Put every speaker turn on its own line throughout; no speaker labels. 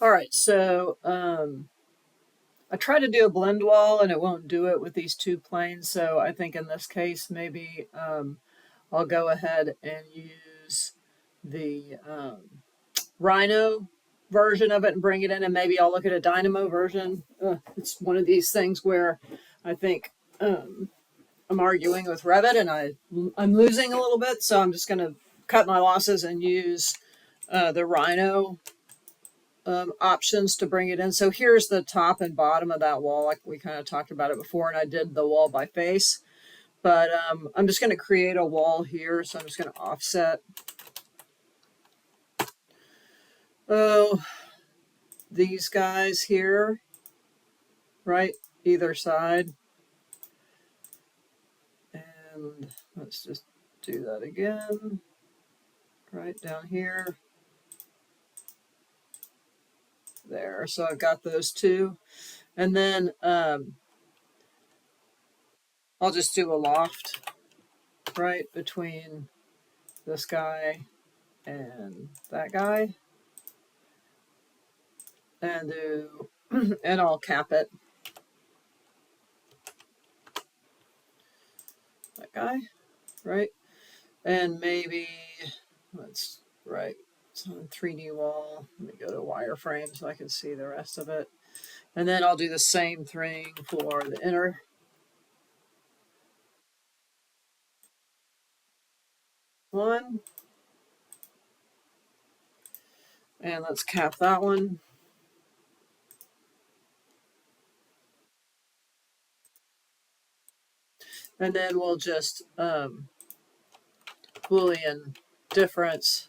All right, so I tried to do a blend wall and it won't do it with these two planes. So I think in this case, maybe I'll go ahead and use the Rhino version of it and bring it in, and maybe I'll look at a Dynamo version. It's one of these things where I think I'm arguing with Revit and I'm losing a little bit, so I'm just going to cut my losses and use the Rhino options to bring it in. So here's the top and bottom of that wall, like we kind of talked about it before, and I did the wall by face. But I'm just going to create a wall here, so I'm just going to offset. Oh, these guys here, right, either side. And let's just do that again, right down here. There, so I've got those two. And then I'll just do a loft right between this guy and that guy. And do, and I'll cap it. That guy, right? And maybe, let's, right, it's on 3D wall. Let me go to wireframe so I can see the rest of it. And then I'll do the same thing for the inner. One. And let's cap that one. And then we'll just Boolean difference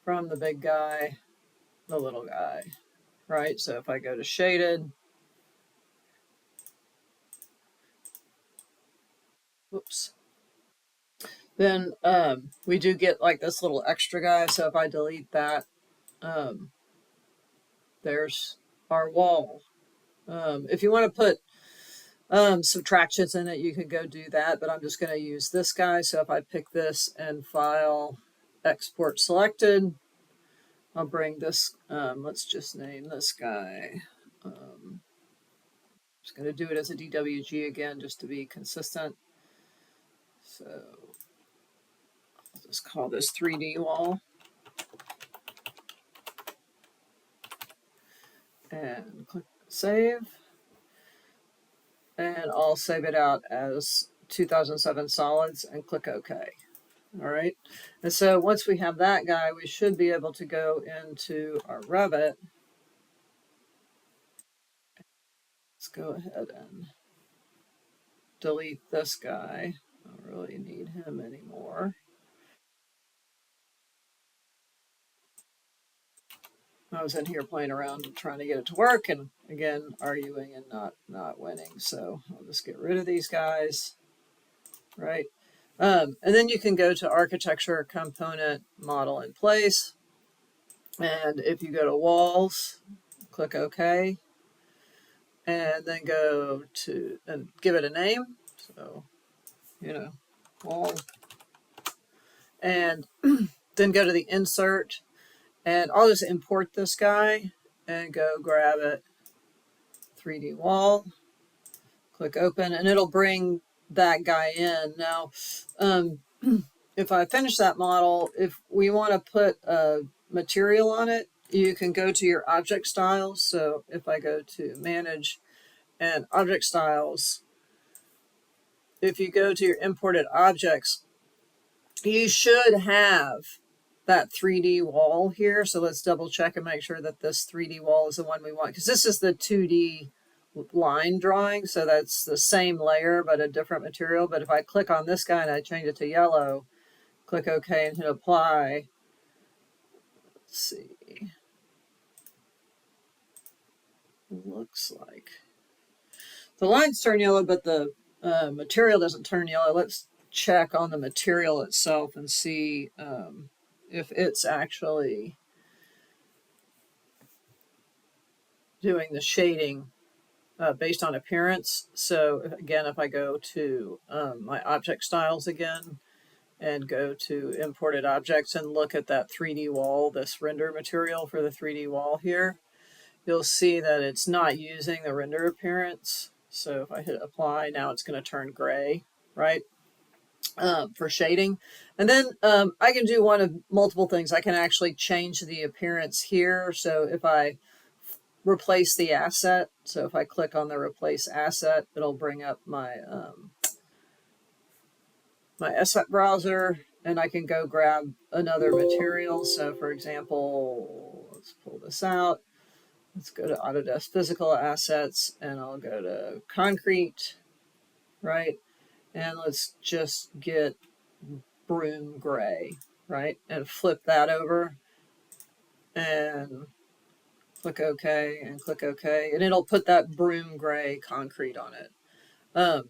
from the big guy, the little guy, right? So if I go to shaded, whoops, then we do get like this little extra guy. So if I delete that, there's our wall. If you want to put subtractions in it, you could go do that, but I'm just going to use this guy. So if I pick this and file, export selected, I'll bring this, let's just name this guy. Just going to do it as a DWG again, just to be consistent. So I'll just call this 3D wall. And click save. And I'll save it out as 2007 solids and click OK. All right. And so once we have that guy, we should be able to go into our Revit. Let's go ahead and delete this guy. I don't really need him anymore. I was in here playing around and trying to get it to work, and again, arguing and not winning. So I'll just get rid of these guys, right? And then you can go to architecture, component, model in place. And if you go to walls, click OK. And then go to, and give it a name. So, wall. And then go to the insert. And I'll just import this guy and go grab it, 3D wall, click open, and it'll bring that guy in. Now, if I finish that model, if we want to put a material on it, you can go to your object styles. So if I go to manage and object styles, if you go to your imported objects, you should have that 3D wall here. So let's double check and make sure that this 3D wall is the one we want, because this is the 2D line drawing. So that's the same layer, but a different material. But if I click on this guy and I change it to yellow, click OK and hit apply. Let's see. Looks like the lines turn yellow, but the material doesn't turn yellow. Let's check on the material itself and see if it's actually doing the shading based on appearance. So again, if I go to my object styles again and go to imported objects and look at that 3D wall, this render material for the 3D wall here, you'll see that it's not using the render appearance. So if I hit apply, now it's going to turn gray, right? For shading. And then I can do one of multiple things. I can actually change the appearance here. So if I replace the asset, so if I click on the replace asset, it'll bring up my my asset browser, and I can go grab another material. So for example, let's pull this out. Let's go to Autodesk Physical Assets, and I'll go to Concrete, right? And let's just get Broom Gray, right? And flip that over and click OK and click OK. And it'll put that Broom Gray concrete on it. All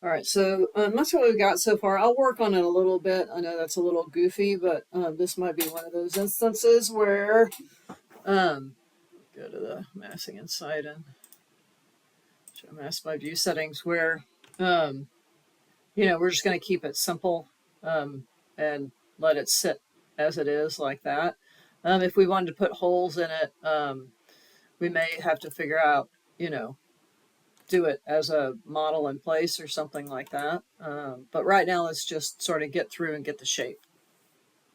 right, so that's what we've got so far. I'll work on it a little bit. I know that's a little goofy, but this might be one of those instances where go to the massing inside and show mask by view settings where we're just going to keep it simple and let it sit as it is like that. If we wanted to put holes in it, we may have to figure out, do it as a model in place or something like that. But right now, let's just sort of get through and get the shape.